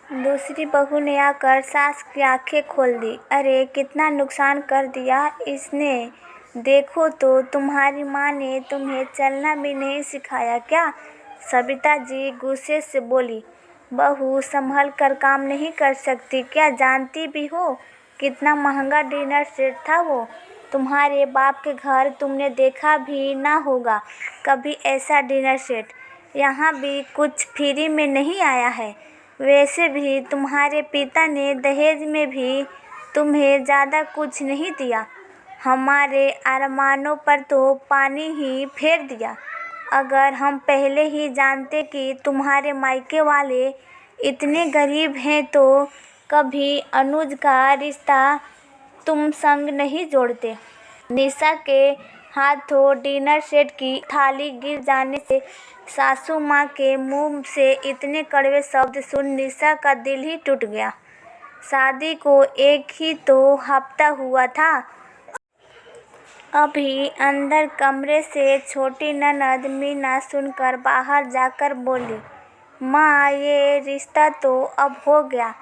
दूसरी बहू ने आकर सास की आंखें खोल दी। अरे कितना नुकसान कर दिया इसने। देखो तो तुम्हारी माँ ने तुम्हें चलना भी नहीं सिखाया क्या। सविता जी गुस्से से बोली। बहू संभल कर काम नहीं कर सकती क्या। जानती भी हो कितना महंगा डिनर सेट था वो। तुम्हारे बाप के घर तुमने देखा भी ना होगा कभी ऐसा डिनर सेट। यहाँ भी कुछ फ्री में नहीं आया है। वैसे भी तुम्हारे पिता ने दहेज में भी तुम्हें ज़्यादा कुछ नहीं दिया। हमारे अरमानों पर तो पानी ही फेर दिया। अगर हम पहले ही जानते कि तुम्हारे मायके वाले इतने गरीब हैं तो कभी अनुज का रिश्ता तुम संग नहीं जोड़ते। निशा के हाथों डिनर सेट की थाली गिर जाने से सासू माँ के मुंह से इतने कड़वे शब्द सुन निशा का दिल ही टूट गया। शादी को एक ही तो हफ्ता हुआ था। अभी अंदर कमरे से छोटी ननद मीना सुनकर बाहर जाकर बोली, माँ ये रिश्ता तो अब हो गया,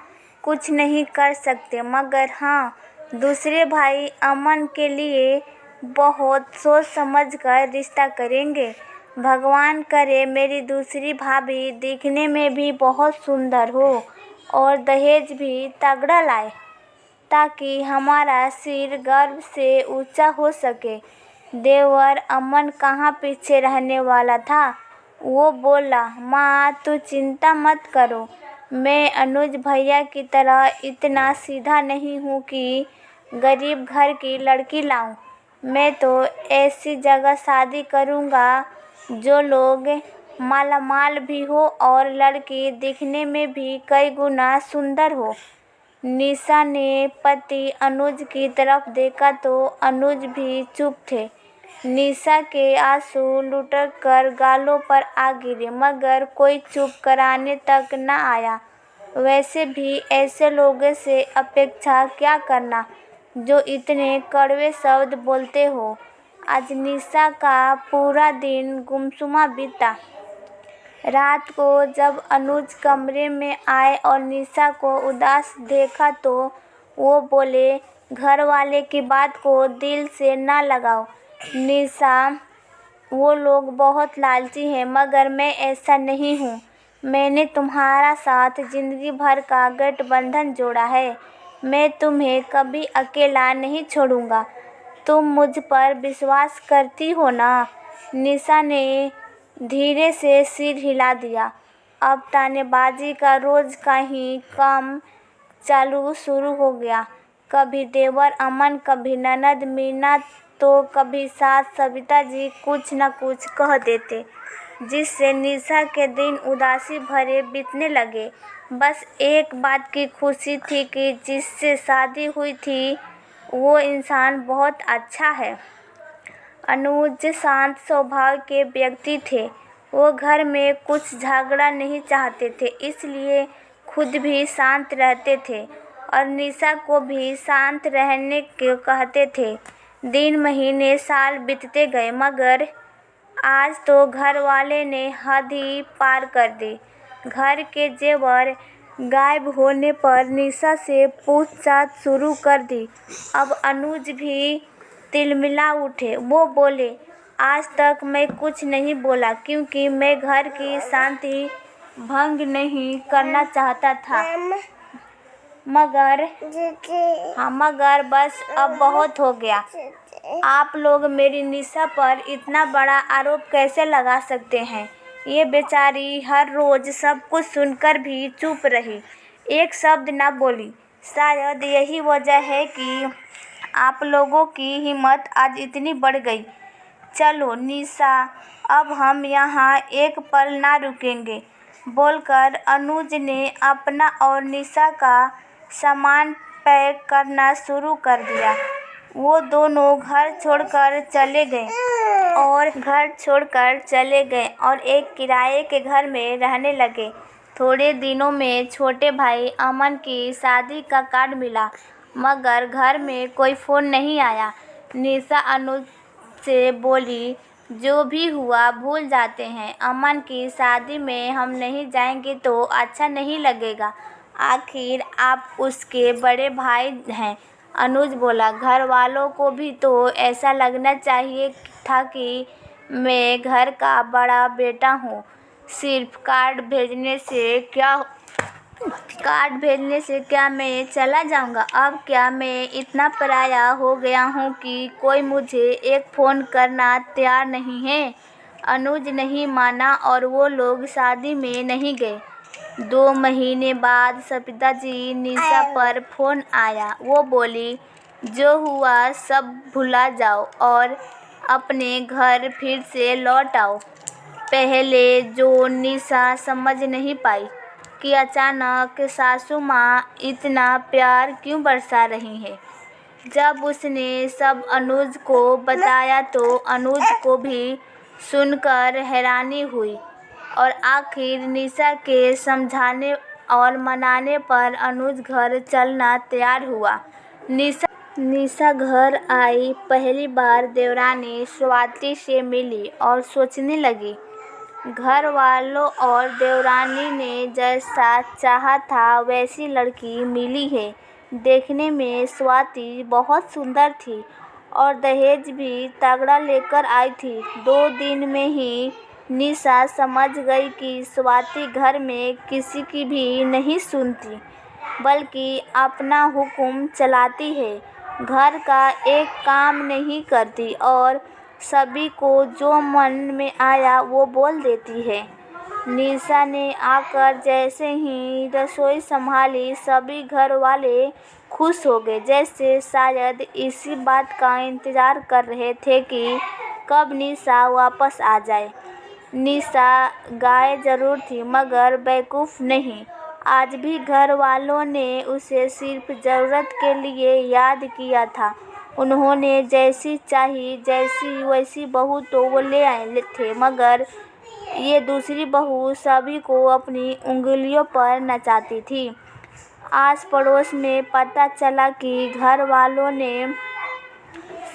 कुछ नहीं कर सकते, मगर हाँ दूसरे भाई अमन के लिए बहुत सोच समझ कर रिश्ता करेंगे। भगवान करे मेरी दूसरी भाभी दिखने में भी बहुत सुंदर हो और दहेज भी तगड़ा लाए ताकि हमारा सिर गर्व से ऊंचा हो सके। देवर अमन कहाँ पीछे रहने वाला था। वो बोला, माँ तू चिंता मत करो, मैं अनुज भैया की तरह इतना सीधा नहीं हूँ कि गरीब घर की लड़की लाऊं। मैं तो ऐसी जगह शादी करूँगा जो लोग मालामाल भी हो और लड़की दिखने में भी कई गुना सुंदर हो। निशा ने पति अनुज की तरफ देखा तो अनुज भी चुप थे। निशा के आंसू लुढ़क कर गालों पर आ गिरे मगर कोई चुप कराने तक न आया। वैसे भी ऐसे लोगों से अपेक्षा क्या करना जो इतने कड़वे शब्द बोलते हो। आज निशा का पूरा दिन गुमसुमा बीता। रात को जब अनुज कमरे में आए और निशा को उदास देखा तो वो बोले, घर वाले की बात को दिल से ना लगाओ निशा, वो लोग बहुत लालची हैं मगर मैं ऐसा नहीं हूँ। मैंने तुम्हारा साथ जिंदगी भर का गठबंधन जोड़ा है। मैं तुम्हें कभी अकेला नहीं छोड़ूंगा। तुम मुझ पर विश्वास करती हो ना। निशा ने धीरे से सिर हिला दिया। अब तानेबाजी का रोज का ही काम शुरू हो गया। कभी देवर अमन, कभी ननद मीना तो कभी सास सविता जी कुछ न कुछ कह देते जिससे निशा के दिन उदासी भरे बीतने लगे। बस एक बात की खुशी थी कि जिससे शादी हुई थी वो इंसान बहुत अच्छा है। अनुज शांत स्वभाव के व्यक्ति थे। वो घर में कुछ झगड़ा नहीं चाहते थे, इसलिए खुद भी शांत रहते थे और निशा को भी शांत रहने को कहते थे। दिन महीने साल बीतते गए मगर आज तो घर वाले ने हद ही पार कर दी। घर के जेवर गायब होने पर निशा से पूछताछ शुरू कर दी। अब अनुज भी तिलमिला उठे। वो बोले, आज तक मैं कुछ नहीं बोला क्योंकि मैं घर की शांति भंग नहीं करना चाहता था, मगर बस अब बहुत हो गया। आप लोग मेरी निशा पर इतना बड़ा आरोप कैसे लगा सकते हैं। ये बेचारी हर रोज सब कुछ सुनकर भी चुप रही, एक शब्द न बोली। शायद यही वजह है कि आप लोगों की हिम्मत आज इतनी बढ़ गई। चलो निशा, अब हम यहाँ एक पल ना रुकेंगे, बोलकर अनुज ने अपना और निशा का सामान पैक करना शुरू कर दिया। वो दोनों घर छोड़कर चले गए और एक किराए के घर में रहने लगे। थोड़े दिनों में छोटे भाई अमन की शादी का कार्ड मिला मगर घर में कोई फ़ोन नहीं आया। निशा अनुज से बोली, जो भी हुआ भूल जाते हैं। अमन की शादी में हम नहीं जाएंगे तो अच्छा नहीं लगेगा। आखिर आप उसके बड़े भाई हैं। अनुज बोला, घर वालों को भी तो ऐसा लगना चाहिए था कि मैं घर का बड़ा बेटा हूँ। सिर्फ कार्ड भेजने से क्या मैं चला जाऊंगा? अब क्या मैं इतना पराया हो गया हूँ कि कोई मुझे एक फ़ोन करना तैयार नहीं है? अनुज नहीं माना और वो लोग शादी में नहीं गए। 2 महीने बाद सविता जी निशा पर फ़ोन आया। वो बोली, जो हुआ सब भुला जाओ और अपने घर फिर से लौट आओ। पहले जो निशा समझ नहीं पाई कि अचानक सासू माँ इतना प्यार क्यों बरसा रही है। जब उसने सब अनुज को बताया तो अनुज को भी सुनकर हैरानी हुई और आखिर निशा के समझाने और मनाने पर अनुज घर चलना तैयार हुआ। निशा घर आई। पहली बार देवरानी स्वाति से मिली और सोचने लगी, घर वालों और देवरानी ने जैसा चाहा था वैसी लड़की मिली है। देखने में स्वाति बहुत सुंदर थी और दहेज भी तगड़ा लेकर आई थी। 2 दिन में ही निशा समझ गई कि स्वाति घर में किसी की भी नहीं सुनती, बल्कि अपना हुक्म चलाती है। घर का एक काम नहीं करती और सभी को जो मन में आया वो बोल देती है। निशा ने आकर जैसे ही रसोई संभाली, सभी घर वाले खुश हो गए, जैसे शायद इसी बात का इंतजार कर रहे थे कि कब निशा वापस आ जाए। निशा गाय जरूर थी मगर बेवकूफ़ नहीं। आज भी घर वालों ने उसे सिर्फ ज़रूरत के लिए याद किया था। उन्होंने जैसी चाही जैसी वैसी बहू तो वो ले आए थे, मगर ये दूसरी बहू सभी को अपनी उंगलियों पर नचाती थी। आस पड़ोस में पता चला कि घर वालों ने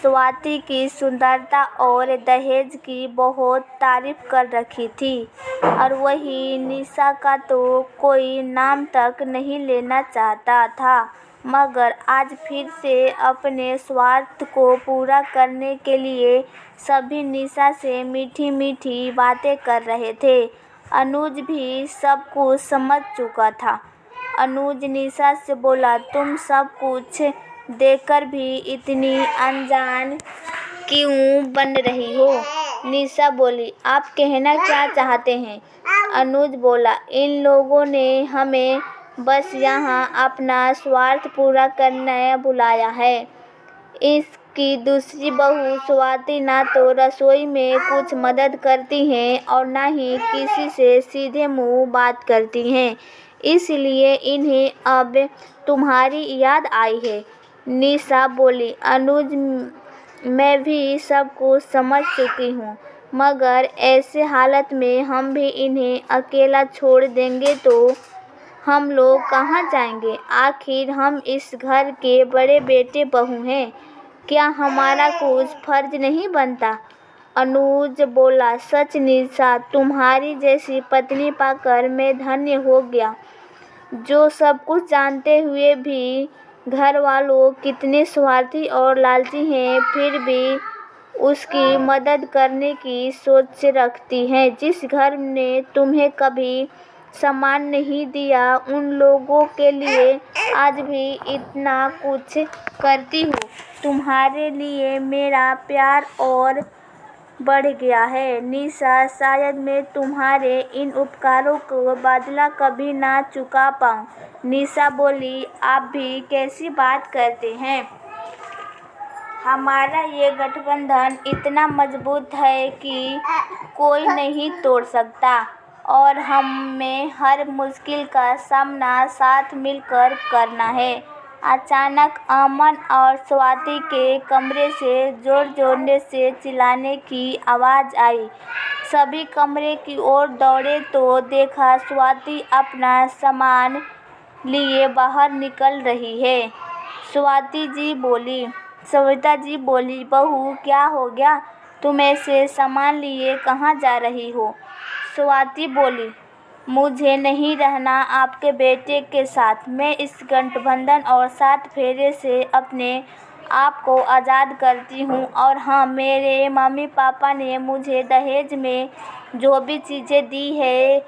स्वाति की सुंदरता और दहेज की बहुत तारीफ कर रखी थी और वही निशा का तो कोई नाम तक नहीं लेना चाहता था। मगर आज फिर से अपने स्वार्थ को पूरा करने के लिए सभी निशा से मीठी मीठी बातें कर रहे थे। अनुज भी सब कुछ समझ चुका था। अनुज निशा से बोला, तुम सब कुछ देखकर भी इतनी अनजान क्यों बन रही हो? निशा बोली, आप कहना क्या चाहते हैं? अनुज बोला, इन लोगों ने हमें बस यहाँ अपना स्वार्थ पूरा करने बुलाया है। इसकी दूसरी बहू स्वाति ना तो रसोई में कुछ मदद करती हैं और ना ही किसी से सीधे मुंह बात करती हैं, इसलिए इन्हें अब तुम्हारी याद आई है। निशा बोली, अनुज मैं भी सब कुछ समझ चुकी हूँ, मगर ऐसे हालत में हम भी इन्हें अकेला छोड़ देंगे तो हम लोग कहाँ जाएंगे? आखिर हम इस घर के बड़े बेटे बहू हैं, क्या हमारा कुछ फर्ज नहीं बनता? अनुज बोला, सच निशा, तुम्हारी जैसी पत्नी पाकर मैं धन्य हो गया। जो सब कुछ जानते हुए भी घर वालों कितने स्वार्थी और लालची हैं, फिर भी उसकी मदद करने की सोच रखती हैं। जिस घर ने तुम्हें कभी सम्मान नहीं दिया, उन लोगों के लिए आज भी इतना कुछ करती हूँ। तुम्हारे लिए मेरा प्यार और बढ़ गया है निशा। शायद मैं तुम्हारे इन उपकारों को बदला कभी ना चुका पाऊँ। निशा बोली, आप भी कैसी बात करते हैं? हमारा ये गठबंधन इतना मजबूत है कि कोई नहीं तोड़ सकता और हमें हर मुश्किल का सामना साथ मिलकर करना है। अचानक अमन और स्वाति के कमरे से जोर-जोर से चिल्लाने की आवाज़ आई। सभी कमरे की ओर दौड़े तो देखा स्वाति अपना सामान लिए बाहर निकल रही है। सविता जी बोली, बहू क्या हो गया? तुम ऐसे सामान लिए कहाँ जा रही हो? स्वाति बोली, मुझे नहीं रहना आपके बेटे के साथ। मैं इस गठबंधन और 7 फेरे से अपने आप को आज़ाद करती हूँ। और हाँ, मेरे मम्मी पापा ने मुझे दहेज में जो भी चीज़ें दी है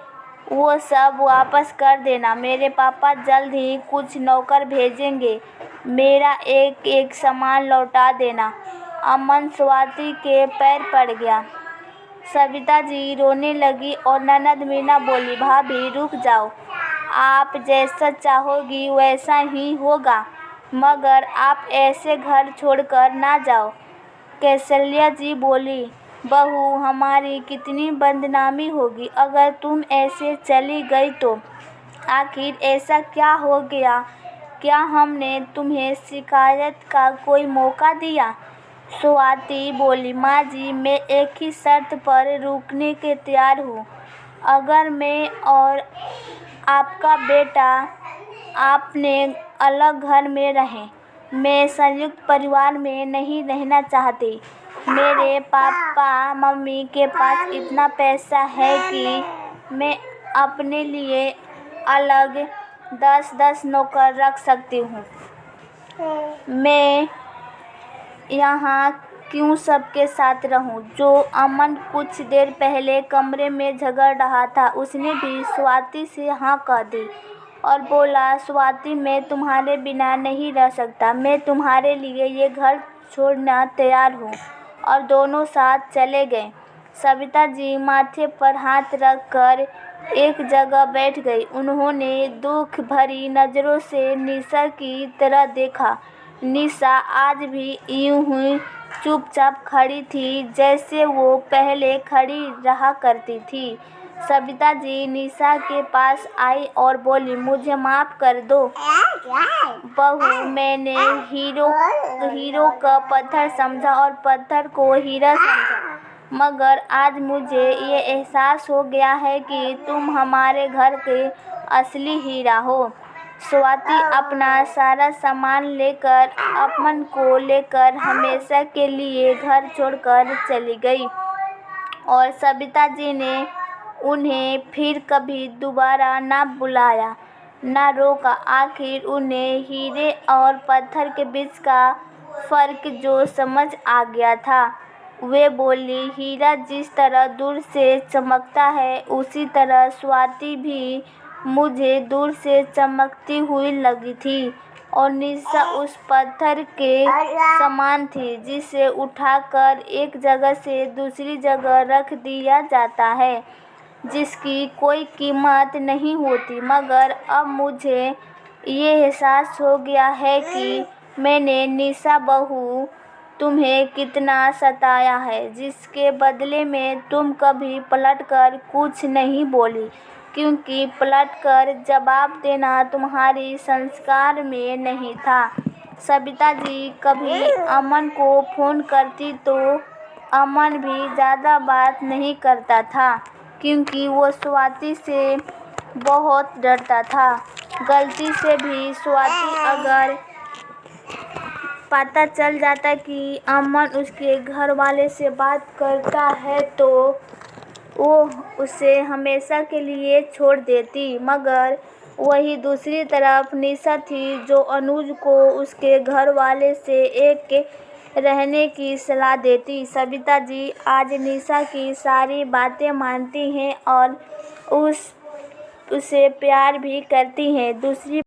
वो सब वापस कर देना। मेरे पापा जल्द ही कुछ नौकर भेजेंगे, मेरा एक एक सामान लौटा देना। अमन स्वाति के पैर पड़ गया। सविता जी रोने लगी और ननद मीना बोली, भाभी रुक जाओ, आप जैसा चाहोगी वैसा ही होगा, मगर आप ऐसे घर छोड़कर ना जाओ। कौसल्या जी बोली, बहू हमारी कितनी बदनामी होगी अगर तुम ऐसे चली गई तो। आखिर ऐसा क्या हो गया, क्या हमने तुम्हें शिकायत का कोई मौका दिया? स्वाति बोली, माँ जी मैं एक ही शर्त पर रुकने के तैयार हूँ। अगर मैं और आपका बेटा आपने अलग घर में रहें। मैं संयुक्त परिवार में नहीं रहना चाहती। मेरे पापा मम्मी के पास इतना पैसा है कि मैं अपने लिए अलग 10-10 नौकर रख सकती हूँ। मैं यहाँ क्यों सबके साथ रहूं? जो अमन कुछ देर पहले कमरे में झगड़ रहा था उसने भी स्वाति से हाँ कह दी और बोला, स्वाति मैं तुम्हारे बिना नहीं रह सकता, मैं तुम्हारे लिए ये घर छोड़ना तैयार हूँ। और दोनों साथ चले गए। सविता जी माथे पर हाथ रख कर एक जगह बैठ गई। उन्होंने दुख भरी नज़रों से निशा की तरफ देखा। निशा आज भी यूं ही चुपचाप खड़ी थी जैसे वो पहले खड़ी रहा करती थी। सविता जी निशा के पास आई और बोली, मुझे माफ़ कर दो बहू, मैंने हीरो का पत्थर समझा और पत्थर को हीरा समझा, मगर आज मुझे ये एहसास हो गया है कि तुम हमारे घर के असली हीरा हो। स्वाति अपना सारा सामान लेकर अमन को लेकर हमेशा के लिए घर छोड़कर चली गई और सविता जी ने उन्हें फिर कभी दोबारा ना बुलाया, ना रोका। आखिर उन्हें हीरे और पत्थर के बीच का फ़र्क जो समझ आ गया था। वे बोली, हीरा जिस तरह दूर से चमकता है उसी तरह स्वाति भी मुझे दूर से चमकती हुई लगी थी। और निशा उस पत्थर के समान थी जिसे उठाकर एक जगह से दूसरी जगह रख दिया जाता है, जिसकी कोई कीमत नहीं होती। मगर अब मुझे ये एहसास हो गया है कि मैंने निशा बहू तुम्हें कितना सताया है, जिसके बदले में तुम कभी पलटकर कुछ नहीं बोली, क्योंकि पलटकर जवाब देना तुम्हारी संस्कार में नहीं था। सविता जी कभी अमन को फ़ोन करती तो अमन भी ज़्यादा बात नहीं करता था, क्योंकि वो स्वाति से बहुत डरता था। गलती से भी स्वाति अगर पता चल जाता कि अमन उसके घर वाले से बात करता है तो वो उसे हमेशा के लिए छोड़ देती। मगर वही दूसरी तरफ निशा थी जो अनुज को उसके घर वाले से एक रहने की सलाह देती। सविता जी आज निशा की सारी बातें मानती हैं और उसे प्यार भी करती हैं। दूसरी